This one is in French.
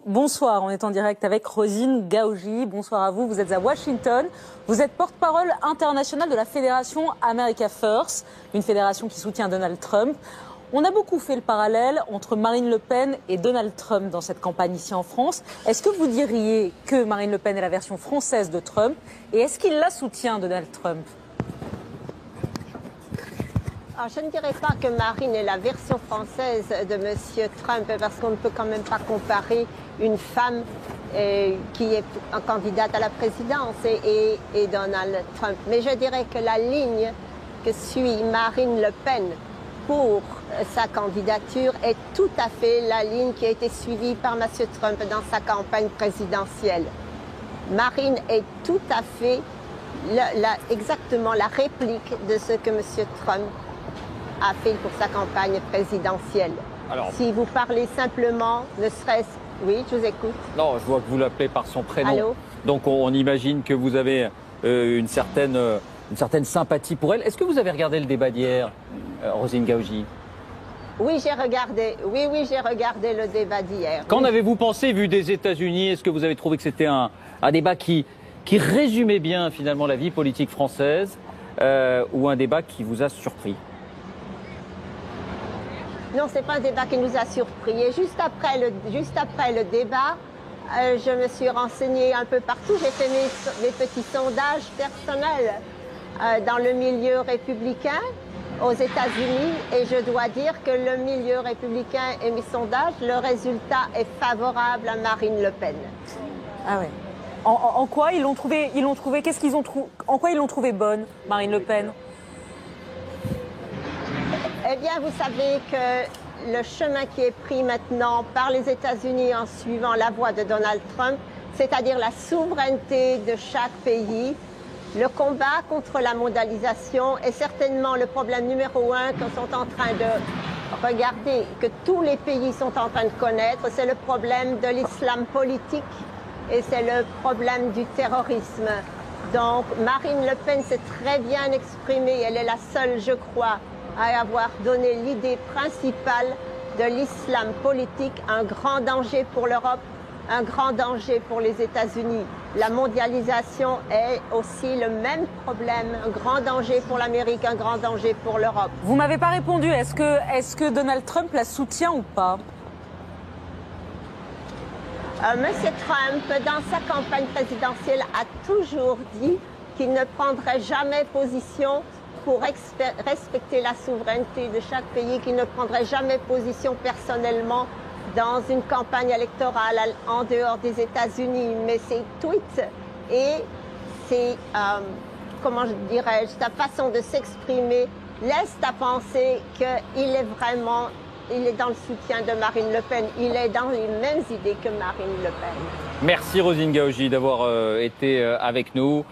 Bonsoir, on est en direct avec Rosine Ghaouji. Bonsoir à vous, vous êtes à Washington. Vous êtes porte-parole internationale de la fédération America First, une fédération qui soutient Donald Trump. On a beaucoup fait le parallèle entre Marine Le Pen et Donald Trump dans cette campagne ici en France. Est-ce que vous diriez que Marine Le Pen est la version française de Trump? Et est-ce qu'il la soutient, Donald Trump? Alors, je ne dirais pas que Marine est la version française de M. Trump, parce qu'on ne peut quand même pas comparer une femme qui est candidate à la présidence et Donald Trump. Mais je dirais que la ligne que suit Marine Le Pen pour sa candidature est tout à fait la ligne qui a été suivie par M. Trump dans sa campagne présidentielle. Marine est tout à fait exactement la réplique de ce que M. Trump a fait pour sa campagne présidentielle. Alors, si vous parlez simplement, ne serait-ce... Oui, je vous écoute. Non, je vois que vous l'appelez par son prénom. Allô? Donc on imagine que vous avez une certaine sympathie pour elle. Est-ce que vous avez regardé le débat d'hier, Rosine Ghaouji? Oui, j'ai regardé. Oui, j'ai regardé le débat d'hier. Qu'en avez-vous pensé, vu des États-Unis? Est-ce que vous avez trouvé que c'était un débat qui résumait bien finalement la vie politique française, ou un débat qui vous a surpris? Non, ce n'est pas un débat qui nous a surpris. Et juste après le débat, je me suis renseignée un peu partout. J'ai fait mes petits sondages personnels dans le milieu républicain aux États-Unis. Et je dois dire que le milieu républicain et mes sondages, le résultat est favorable à Marine Le Pen. Ah ouais. En quoi ils l'ont trouvé, qu'est-ce qu'ils ont trouvé, en quoi ils l'ont trouvé bonne, Marine Le Pen? Eh bien, vous savez que le chemin qui est pris maintenant par les États-Unis en suivant la voie de Donald Trump, c'est-à-dire la souveraineté de chaque pays, le combat contre la mondialisation est certainement le problème numéro un que sont en train de regarder, que tous les pays sont en train de connaître, c'est le problème de l'islam politique et c'est le problème du terrorisme. Donc, Marine Le Pen s'est très bien exprimée, elle est la seule, je crois, à avoir donné l'idée principale de l'islam politique, un grand danger pour l'Europe, un grand danger pour les États-Unis. La mondialisation est aussi le même problème, un grand danger pour l'Amérique, un grand danger pour l'Europe. Vous m'avez pas répondu, est-ce que Donald Trump la soutient ou pas? Monsieur Trump, dans sa campagne présidentielle, a toujours dit qu'il ne prendrait jamais position pour respecter la souveraineté de chaque pays, qu'il ne prendrait jamais position personnellement dans une campagne électorale en dehors des États-Unis. Mais ses tweets et ses, comment je dirais-je, sa façon de s'exprimer laissent à penser qu'il est dans le soutien de Marine Le Pen. Il est dans les mêmes idées que Marine Le Pen. Merci Rosine Ghaouji d'avoir été avec nous.